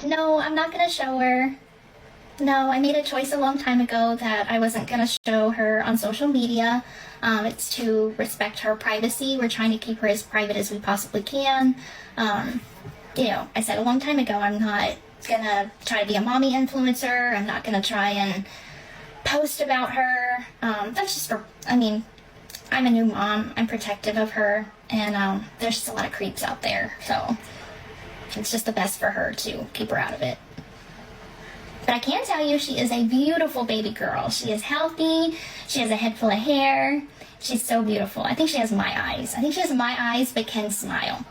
No, I'm not gonna show her. No, I made a choice a long time ago that I wasn't gonna show her on social media. It's to respect her privacy. We're trying to keep her as private as we possibly can. I said a long time ago, I'm not gonna try to be a mommy influencer. I'm not gonna try and post about her. That's just I'm a new mom. I'm protective of her, and there's just a lot of creeps out there. So it's just the best for her to keep her out of it. But I can tell you she is a beautiful baby girl. She is healthy. She has a head full of hair. She's so beautiful. I think she has my eyes. I think she has my eyes but can smile.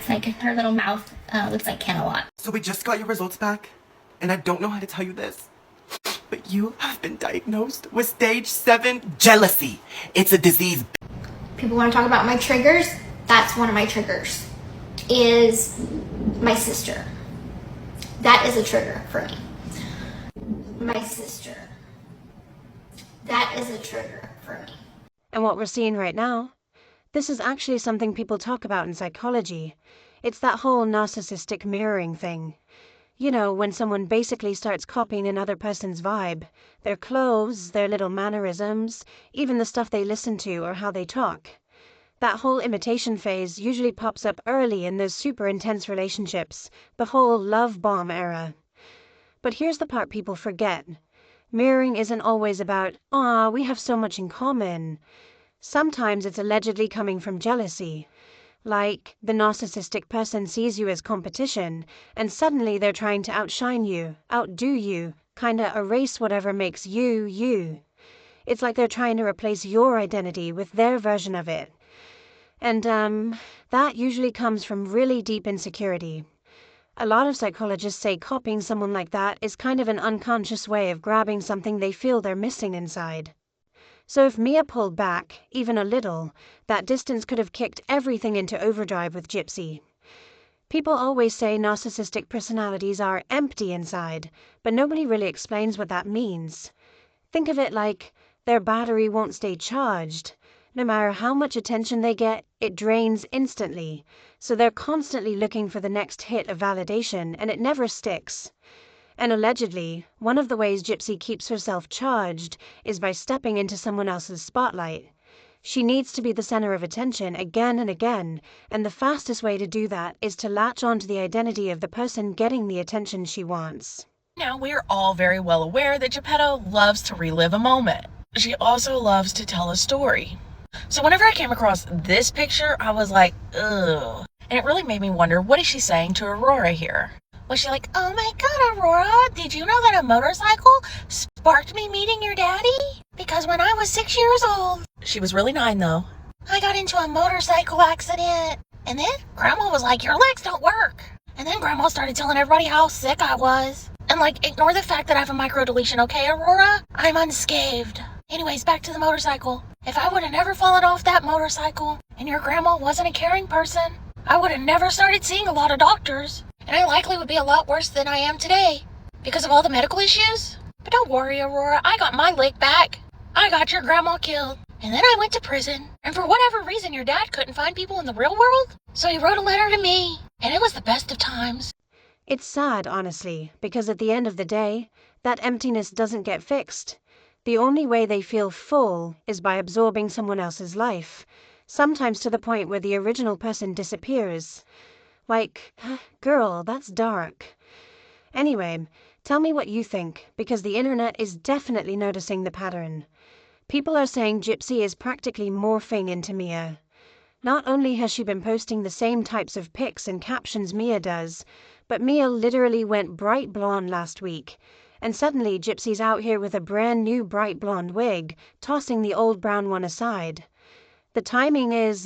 Like her little mouth looks like Ken a lot. So we just got your results back, and I don't know how to tell you this, but you have been diagnosed with stage 7 jealousy. It's a disease. People want to talk about my triggers. That's one of my triggers, is my sister. That is a trigger for me. My sister. That is a trigger for me. And what we're seeing right now, this is actually something people talk about in psychology. It's that whole narcissistic mirroring thing. You know, when someone basically starts copying another person's vibe, their clothes, their little mannerisms, even the stuff they listen to or how they talk. That whole imitation phase usually pops up early in those super intense relationships, the whole love bomb era. But here's the part people forget. Mirroring isn't always about, we have so much in common. Sometimes it's allegedly coming from jealousy. Like, the narcissistic person sees you as competition, and suddenly they're trying to outshine you, outdo you, kinda erase whatever makes you, you. It's like they're trying to replace your identity with their version of it. And, that usually comes from really deep insecurity. A lot of psychologists say copying someone like that is kind of an unconscious way of grabbing something they feel they're missing inside. So if Mia pulled back, even a little, that distance could have kicked everything into overdrive with Gypsy. People always say narcissistic personalities are empty inside, but nobody really explains what that means. Think of it like their battery won't stay charged. No matter how much attention they get, it drains instantly. So they're constantly looking for the next hit of validation, and it never sticks. And allegedly, one of the ways Gypsy keeps herself charged is by stepping into someone else's spotlight. She needs to be the center of attention again and again, and the fastest way to do that is to latch onto the identity of the person getting the attention she wants. Now, we're all very well aware that Geppetto loves to relive a moment. She also loves to tell a story. So whenever I came across this picture, I was like, ugh. And it really made me wonder, what is she saying to Aurora here? Was she like, oh my god, Aurora, did you know that a motorcycle sparked me meeting your daddy? Because when I was 6 years old, she was really 9 though, I got into a motorcycle accident. And then Grandma was like, your legs don't work. And then Grandma started telling everybody how sick I was. And ignore the fact that I have a microdeletion, okay, Aurora? I'm unscathed. Anyways, back to the motorcycle. If I would have never fallen off that motorcycle and your grandma wasn't a caring person, I would have never started seeing a lot of doctors. And I likely would be a lot worse than I am today because of all the medical issues. But don't worry, Aurora, I got my leg back. I got your grandma killed. And then I went to prison. And for whatever reason, your dad couldn't find people in the real world. So he wrote a letter to me. And it was the best of times. It's sad, honestly, because at the end of the day, that emptiness doesn't get fixed. The only way they feel full is by absorbing someone else's life, sometimes to the point where the original person disappears. Like, girl, that's dark. Anyway, tell me what you think, because the internet is definitely noticing the pattern. People are saying Gypsy is practically morphing into Mia. Not only has she been posting the same types of pics and captions Mia does, but Mia literally went bright blonde last week. And suddenly Gypsy's out here with a brand new bright blonde wig, tossing the old brown one aside. The timing is,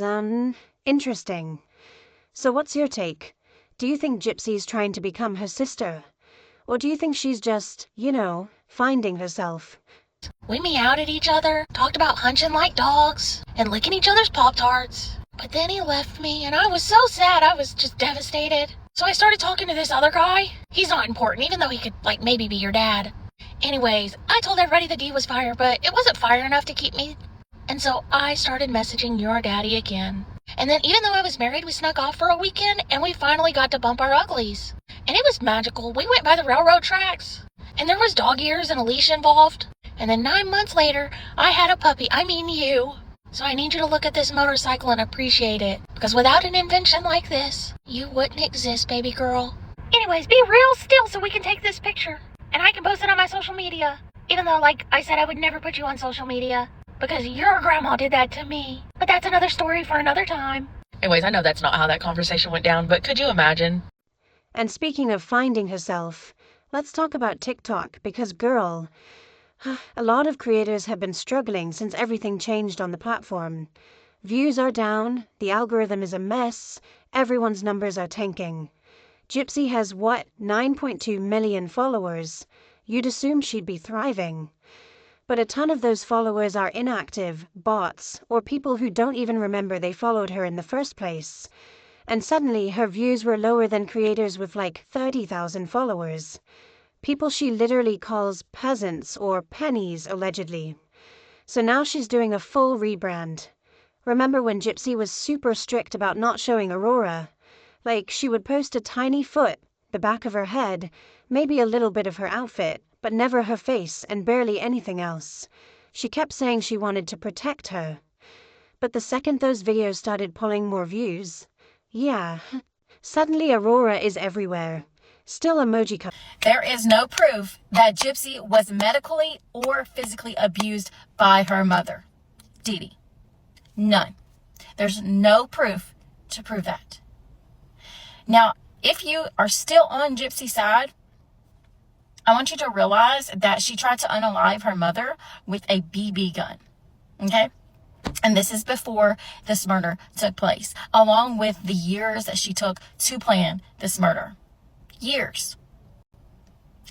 interesting. So what's your take? Do you think Gypsy's trying to become her sister? Or do you think she's just, finding herself? We meowed at each other, talked about hunching like dogs, and licking each other's Pop-Tarts. But then he left me, and I was so sad, I was just devastated. So I started talking to this other guy. He's not important, even though he could, maybe be your dad. Anyways, I told everybody the D was fire, but it wasn't fire enough to keep me. And so I started messaging your daddy again. And then even though I was married, we snuck off for a weekend, and we finally got to bump our uglies. was magical. We went by the railroad tracks, and there was dog ears and a leash involved. And then 9 months later, I had a puppy. I mean you. So I need you to look at this motorcycle and appreciate it. Because without an invention like this, you wouldn't exist, baby girl. Anyways, be real still so we can take this picture. And I can post it on my social media. Even though, like I said, I would never put you on social media. Because your grandma did that to me. But that's another story for another time. Anyways, I know that's not how that conversation went down, but could you imagine? And speaking of finding herself, let's talk about TikTok, because girl, a lot of creators have been struggling since everything changed on the platform. Views are down, the algorithm is a mess, everyone's numbers are tanking. Gypsy has, 9.2 million followers? You'd assume she'd be thriving. But a ton of those followers are inactive, bots, or people who don't even remember they followed her in the first place. And suddenly her views were lower than creators with like 30,000 followers. People she literally calls peasants or pennies, allegedly. So now she's doing a full rebrand. Remember when Gypsy was super strict about not showing Aurora? Like, she would post a tiny foot, the back of her head, maybe a little bit of her outfit, but never her face and barely anything else. She kept saying she wanted to protect her. But the second those videos started pulling more views, suddenly Aurora is everywhere. Still emoji cut. There is no proof that Gypsy was medically or physically abused by her mother, Dee Dee. None. There's no proof to prove that. Now, if you are still on Gypsy's side, I want you to realize that she tried to unalive her mother with a BB gun. Okay? And this is before this murder took place, along with the years that she took to plan this murder. Years.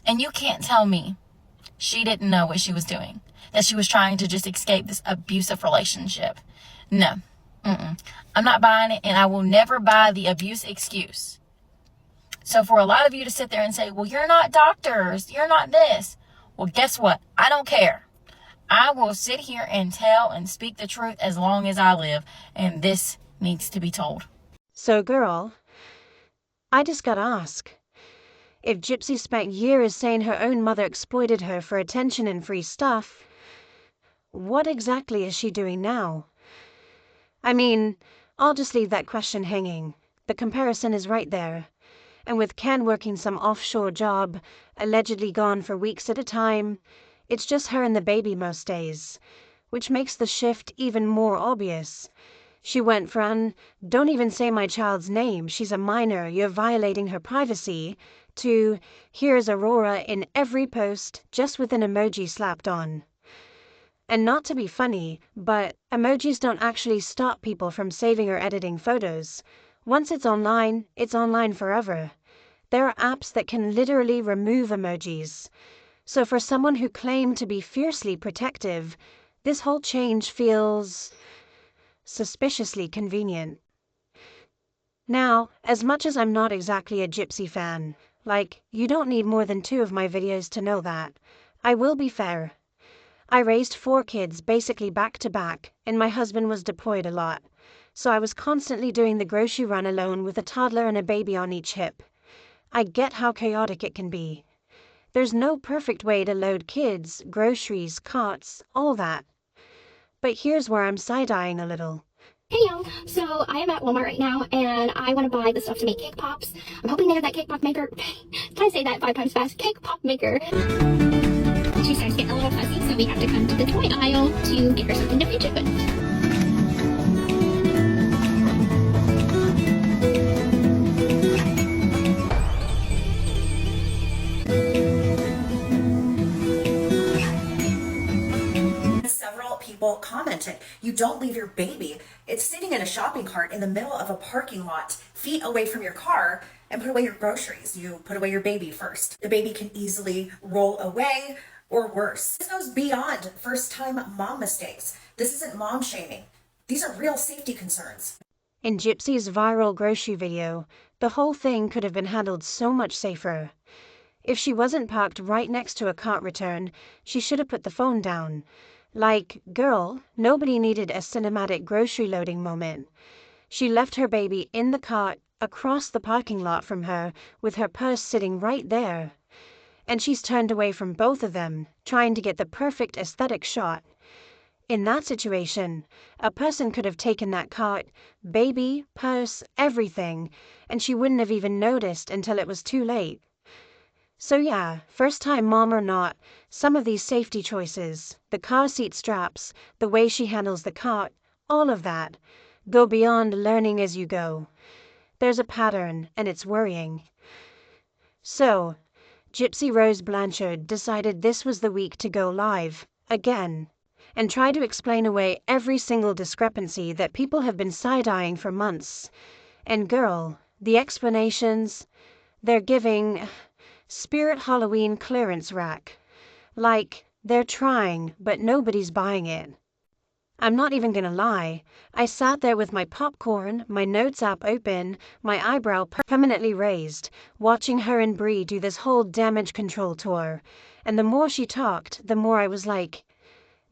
And you can't tell me she didn't know what she was doing, that she was trying to just escape this abusive relationship. No. I'm not buying it, and I will never buy the abuse excuse. So for a lot of you to sit there and say, well, you're not doctors, you're not this. Well, guess what? I don't care. I will sit here and tell and speak the truth as long as I live, and this needs to be told. So girl, I just gotta ask. If Gypsy spent years saying her own mother exploited her for attention and free stuff, what exactly is she doing now? I mean, I'll just leave that question hanging. The comparison is right there. And with Ken working some offshore job, allegedly gone for weeks at a time, it's just her and the baby most days, which makes the shift even more obvious. She went from, don't even say my child's name, she's a minor, you're violating her privacy, to, here's Aurora in every post, just with an emoji slapped on. And not to be funny, but emojis don't actually stop people from saving or editing photos. Once it's online forever. There are apps that can literally remove emojis. So for someone who claimed to be fiercely protective, this whole change feels suspiciously convenient. Now, as much as I'm not exactly a Gypsy fan, you don't need more than 2 of my videos to know that, I will be fair. I raised 4 kids basically back to back, and my husband was deployed a lot. So I was constantly doing the grocery run alone with a toddler and a baby on each hip. I get how chaotic it can be. There's no perfect way to load kids, groceries, cots, all that. But here's where I'm side-eyeing a little. Hey y'all, so I am at Walmart right now and I want to buy the stuff to make cake pops. I'm hoping they have that cake pop maker. Can I say that 5 times fast? Cake pop maker. She starts getting a little fussy, so we have to come to the toy aisle to get her something to pinch it with. People commented, you don't leave your baby. It's sitting in a shopping cart in the middle of a parking lot, feet away from your car, and put away your groceries. You put away your baby first. The baby can easily roll away or worse. This goes beyond first-time mom mistakes. This isn't mom shaming. These are real safety concerns. In Gypsy's viral grocery video, the whole thing could have been handled so much safer. If she wasn't parked right next to a cart return, she should have put the phone down. Girl, nobody needed a cinematic grocery loading moment. She left her baby in the cart, across the parking lot from her, with her purse sitting right there. And she's turned away from both of them, trying to get the perfect aesthetic shot. In that situation, a person could have taken that cart, baby, purse, everything, and she wouldn't have even noticed until it was too late. So yeah, first time mom or not, some of these safety choices, the car seat straps, the way she handles the cart, all of that, go beyond learning as you go. There's a pattern, and it's worrying. So, Gypsy Rose Blanchard decided this was the week to go live, again, and try to explain away every single discrepancy that people have been side-eyeing for months. And girl, the explanations, they're giving Spirit Halloween clearance rack. Like, they're trying, but nobody's buying it. I'm not even gonna lie, I sat there with my popcorn, my notes app open, my eyebrow permanently raised, watching her and Bree do this whole damage control tour. And the more she talked, the more I was like,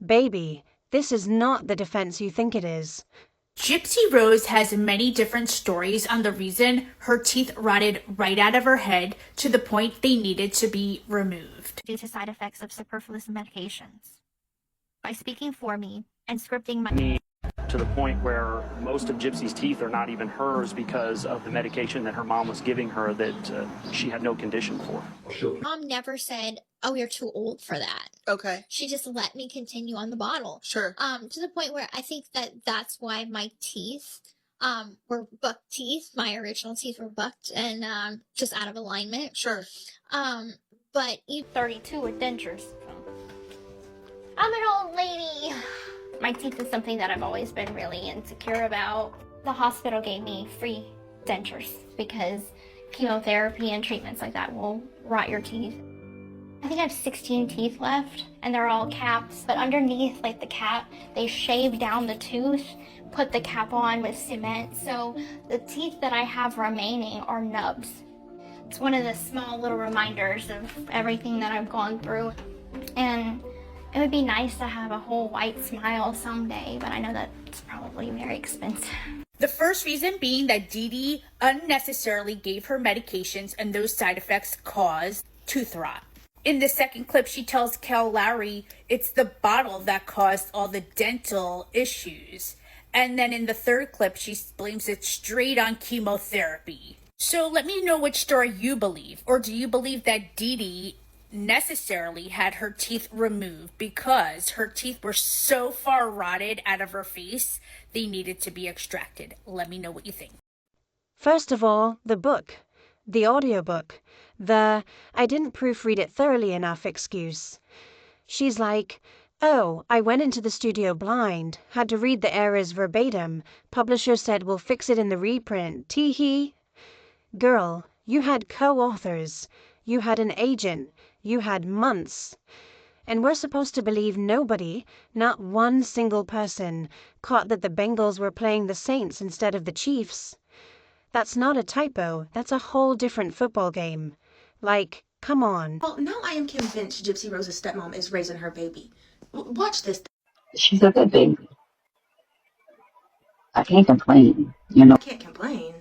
baby, this is not the defense you think it is. Gypsy Rose has many different stories on the reason her teeth rotted right out of her head to the point they needed to be removed. Due to side effects of superfluous medications. By speaking for me and scripting my... To the point where most of Gypsy's teeth are not even hers because of the medication that her mom was giving her that she had no condition for. Mom never said, oh, you're too old for that. Okay. She just let me continue on the bottle. Sure. To the point where I think that's why my teeth were bucked teeth. My original teeth were bucked and just out of alignment. Sure. But you 32 with dentures. I'm an old lady. My teeth is something that I've always been really insecure about. The hospital gave me free dentures because chemotherapy and treatments like that will rot your teeth. I think I have 16 teeth left and they're all caps, but underneath like the cap, they shaved down the tooth, put the cap on with cement. So the teeth that I have remaining are nubs. It's one of the small little reminders of everything that I've gone through. And it would be nice to have a whole white smile someday, but I know that's probably very expensive. The first reason being that Dee Dee unnecessarily gave her medications and those side effects caused tooth rot. In the second clip, she tells Cal Lowry it's the bottle that caused all the dental issues. And then in the third clip, she blames it straight on chemotherapy. So let me know which story you believe. Or do you believe that Dee Dee necessarily had her teeth removed because her teeth were so far rotted out of her face they needed to be extracted? Let me know what you think. First of all, the book, the audiobook, the I didn't proofread it thoroughly enough excuse. She's like, oh, I went into the studio blind, had to read the errors verbatim, publisher said we'll fix it in the reprint, tee-hee. Girl, you had co-authors, you had an agent, you had months. And we're supposed to believe nobody, not one single person, caught that the Bengals were playing the Saints instead of the Chiefs. That's not a typo, that's a whole different football game. Like, come on. Well, now I am convinced Gypsy Rose's stepmom is raising her baby. Watch this. She's a good baby. I can't complain, you know. I can't complain.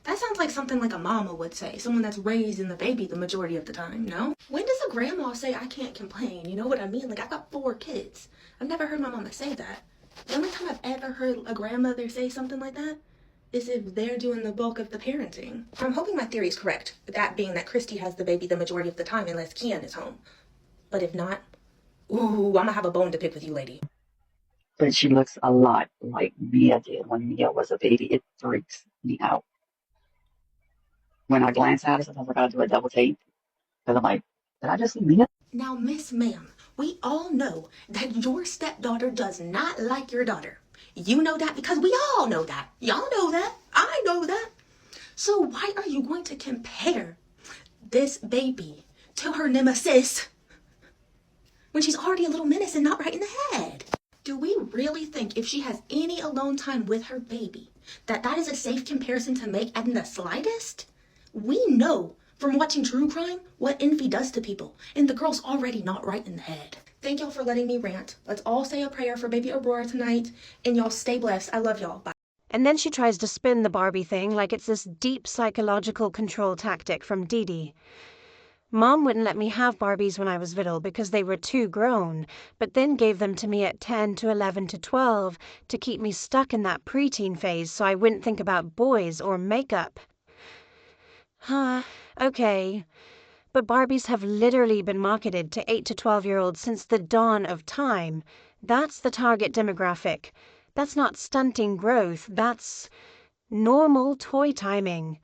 That sounds like something like a mama would say, someone that's raising the baby the majority of the time, no? When does a grandma say I can't complain? You know what I mean? Like, I've got 4 kids. I've never heard my mama say that. The only time I've ever heard a grandmother say something like that is if they're doing the bulk of the parenting. I'm hoping my theory is correct, that being that Christy has the baby the majority of the time unless Kian is home. But if not, ooh, I'm gonna have a bone to pick with you, lady. But she looks a lot like Mia did when Mia was a baby. It freaks me out. When I glance at her, sometimes I gotta do a double take. Because I'm like, did I just see Mia? Now, Miss Ma'am, we all know that your stepdaughter does not like your daughter. You know that because we all know that. Y'all know that. I know that. So why are you going to compare this baby to her nemesis when she's already a little menace and not right in the head? Do we really think if she has any alone time with her baby that is a safe comparison to make in the slightest? We know from watching true crime what envy does to people, and the girl's already not right in the head. Thank y'all for letting me rant. Let's all say a prayer for baby Aurora tonight, and y'all stay blessed. I love y'all. Bye. And then she tries to spin the Barbie thing like it's this deep psychological control tactic from Dee Dee. Mom wouldn't let me have Barbies when I was little because they were too grown, but then gave them to me at 10 to 11 to 12 to keep me stuck in that preteen phase so I wouldn't think about boys or makeup. Okay. But Barbies have literally been marketed to 8 to 12-year-olds since the dawn of time. That's the target demographic. That's not stunting growth, that's normal toy timing.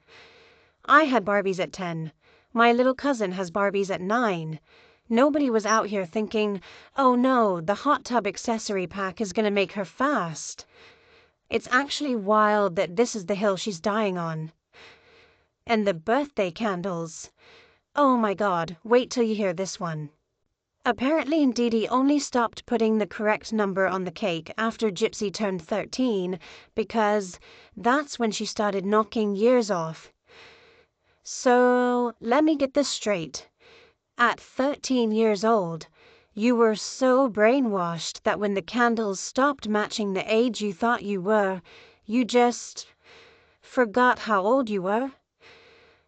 I had Barbies at 10. My little cousin has Barbies at 9. Nobody was out here thinking, oh no, the hot tub accessory pack is going to make her fast. It's actually wild that this is the hill she's dying on. And the birthday candles. Oh my god, wait till you hear this one. Apparently Dee Dee only stopped putting the correct number on the cake after Gypsy turned 13 because that's when she started knocking years off. So, let me get this straight. At 13 years old, you were so brainwashed that when the candles stopped matching the age you thought you were, you just forgot how old you were?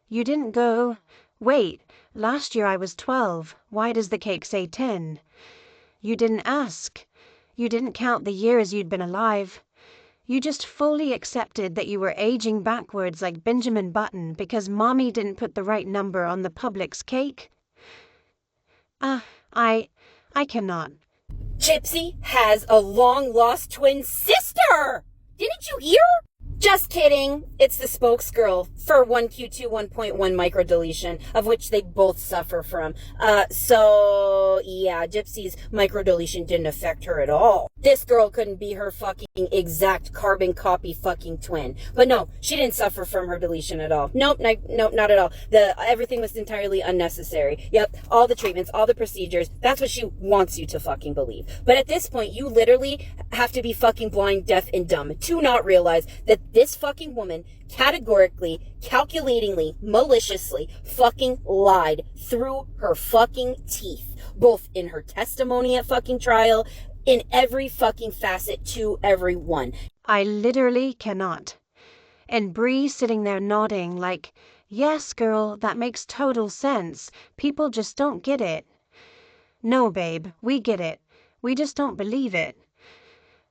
You didn't go, wait, last year I was 12, why does the cake say 10? You didn't ask. You didn't count the years you'd been alive. You just fully accepted that you were aging backwards like Benjamin Button because Mommy didn't put the right number on the Publix cake? I cannot. Gypsy has a long-lost twin sister! Didn't you hear? Just kidding. It's the spokesgirl for 1Q2 1.1 microdeletion, of which they both suffer from. So yeah, Gypsy's microdeletion didn't affect her at all. This girl couldn't be her fucking exact carbon copy fucking twin. But no, she didn't suffer from her deletion at all. Nope, not at all. Everything was entirely unnecessary. Yep, all the treatments, all the procedures, that's what she wants you to fucking believe. But at this point, you literally have to be fucking blind, deaf, and dumb to not realize that this fucking woman categorically, calculatingly, maliciously fucking lied through her fucking teeth, both in her testimony at fucking trial, in every fucking facet to everyone. I literally cannot. And Bree sitting there nodding like, yes, girl, that makes total sense. People just don't get it. No, babe, we get it. We just don't believe it.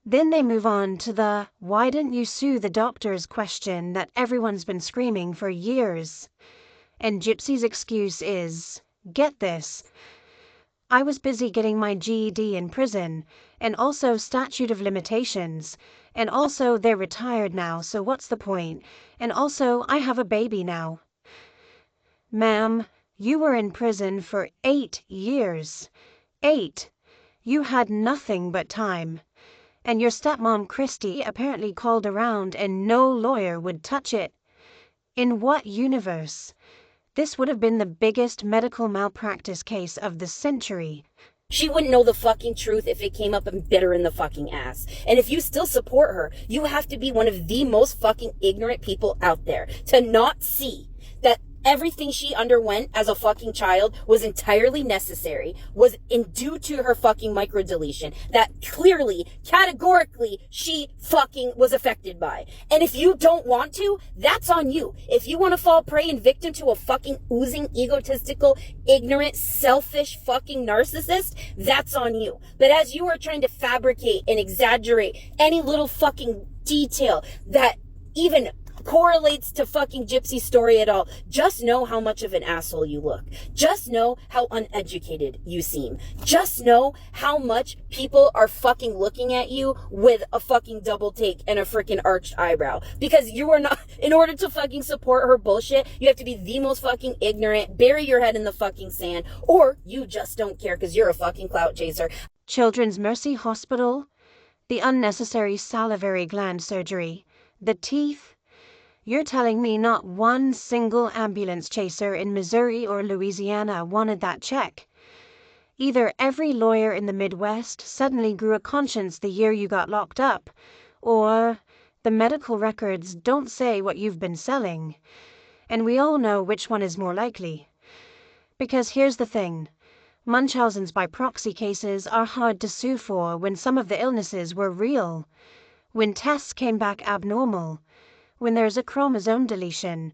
Then they move on to the why didn't you sue the doctors question that everyone's been screaming for years. And Gypsy's excuse is, get this, I was busy getting my GED in prison, and also statute of limitations, and also they're retired now, so what's the point? And also I have a baby now. Ma'am, you were in prison for 8 years. 8. You had nothing but time. And your stepmom Christy apparently called around and no lawyer would touch it. In what universe? This would have been the biggest medical malpractice case of the century. She wouldn't know the fucking truth if it came up and bit her in the fucking ass. And if you still support her, you have to be one of the most fucking ignorant people out there to not see that everything she underwent as a fucking child was entirely necessary, was due to her fucking microdeletion that clearly, categorically, she fucking was affected by. And if you don't want to, that's on you. If you want to fall prey and victim to a fucking oozing, egotistical, ignorant, selfish fucking narcissist, that's on you. But as you are trying to fabricate and exaggerate any little fucking detail that even correlates to fucking Gypsy's story at all, just know how much of an asshole you look. Just know how uneducated you seem. Just know how much people are fucking looking at you with a fucking double take and a freaking arched eyebrow. Because you are not, in order to fucking support her bullshit, you have to be the most fucking ignorant, bury your head in the fucking sand, or you just don't care because you're a fucking clout chaser. Children's Mercy Hospital, the unnecessary salivary gland surgery, the teeth. You're telling me not one single ambulance chaser in Missouri or Louisiana wanted that check. Either every lawyer in the Midwest suddenly grew a conscience the year you got locked up, or the medical records don't say what you've been selling. And we all know which one is more likely. Because here's the thing. Munchausen's by proxy cases are hard to sue for when some of the illnesses were real. when tests came back abnormal, when there's a chromosome deletion,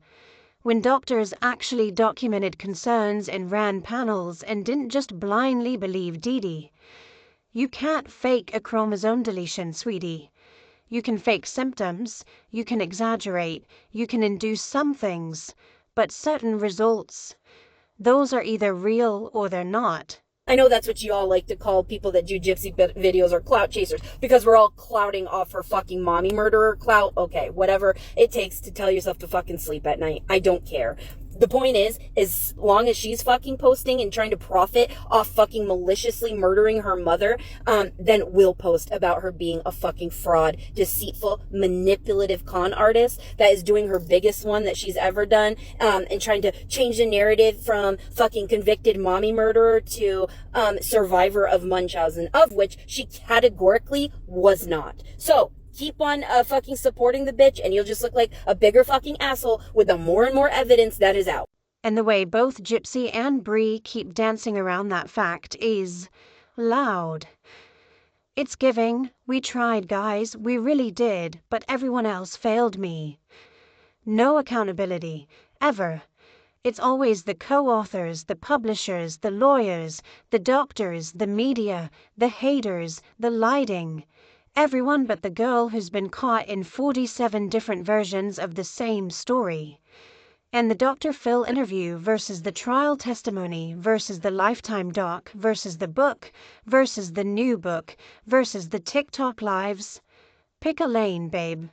when doctors actually documented concerns and ran panels and didn't just blindly believe Dee Dee. You can't fake a chromosome deletion, sweetie. You can fake symptoms, you can exaggerate, you can induce some things, but certain results, those are either real or they're not. I know that's what you all like to call people that do Gypsy videos or clout chasers, because we're all clouting off her fucking mommy murderer clout. Okay, whatever it takes to tell yourself to fucking sleep at night. I don't care. The point is, as long as she's fucking posting and trying to profit off fucking maliciously murdering her mother, then we'll post about her being a fucking fraud, deceitful, manipulative con artist that is doing her biggest one that she's ever done, and trying to change the narrative from fucking convicted mommy murderer to survivor of Munchausen, of which she categorically was not. So, keep on fucking supporting the bitch, and you'll just look like a bigger fucking asshole with the more and more evidence that is out. And the way both Gypsy and Bree keep dancing around that fact is loud. It's giving, we tried, guys, we really did, but everyone else failed me. No accountability, ever. It's always the co-authors, the publishers, the lawyers, the doctors, the media, the haters, the lighting. Everyone but the girl who's been caught in 47 different versions of the same story. And the Dr. Phil interview versus the trial testimony versus the Lifetime doc versus the book versus the new book versus the TikTok lives. Pick a lane, babe.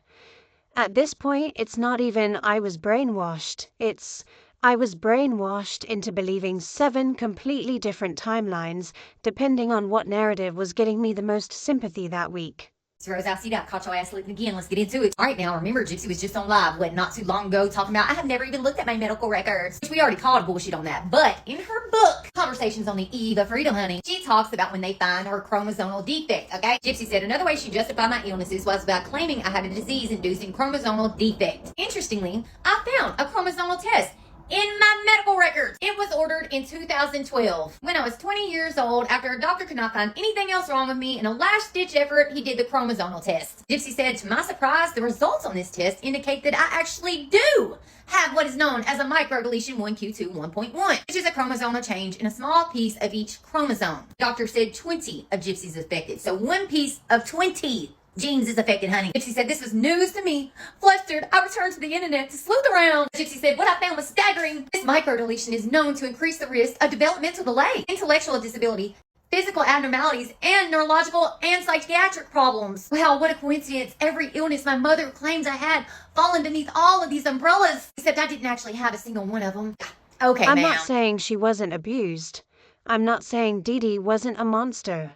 At this point, it's not even I was brainwashed. It's I was brainwashed into believing 7 completely different timelines depending on what narrative was getting me the most sympathy that week. Rose, I see that. Caught your ass sleeping again. Let's get into it. All right, now, remember, Gypsy was just on live, not too long ago, talking about, I have never even looked at my medical records, which we already called bullshit on that. But in her book, Conversations on the Eve of Freedom, honey, she talks about when they find her chromosomal defect, okay? Gypsy said, another way she justified my illnesses was by claiming I had a disease-inducing chromosomal defect. Interestingly, I found a chromosomal test in my medical records. It was ordered in 2012 when I was 20 years old, after a doctor could not find anything else wrong with me. In a last-ditch effort, he did the chromosomal test. Gypsy said, to my surprise, the results on this test indicate that I actually do have what is known as a microdeletion 1q2 1.1, which is a chromosomal change in a small piece of each chromosome. Doctor said 20 of Gypsy's affected, so one piece of 20 genes is affected, honey. Gypsy said, this was news to me. Flustered, I returned to the internet to sleuth around. Gypsy said, what I found was staggering. This microdeletion is known to increase the risk of developmental delay, intellectual disability, physical abnormalities, and neurological and psychiatric problems. Wow, what a coincidence. Every illness my mother claims I had fallen beneath all of these umbrellas, except I didn't actually have a single one of them. Okay, I'm ma'am. not saying she wasn't abused. I'm not saying Dee Dee wasn't a monster.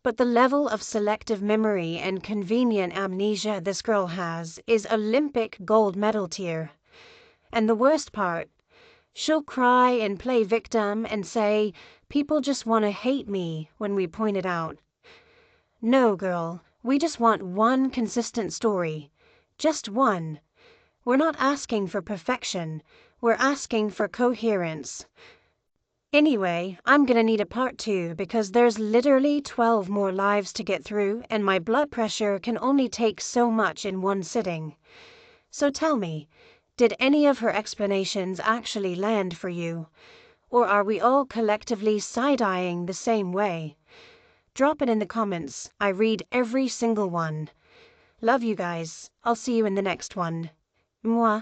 But the level of selective memory and convenient amnesia this girl has is Olympic gold medal tier. And the worst part, she'll cry and play victim and say, people just want to hate me when we point it out. No, girl, we just want one consistent story. Just one. We're not asking for perfection. We're asking for coherence. Anyway, I'm gonna need a part 2 because there's literally 12 more lives to get through and my blood pressure can only take so much in one sitting. So tell me, did any of her explanations actually land for you? Or are we all collectively side-eyeing the same way? Drop it in the comments. I read every single one. Love you guys. I'll see you in the next one. Mwah.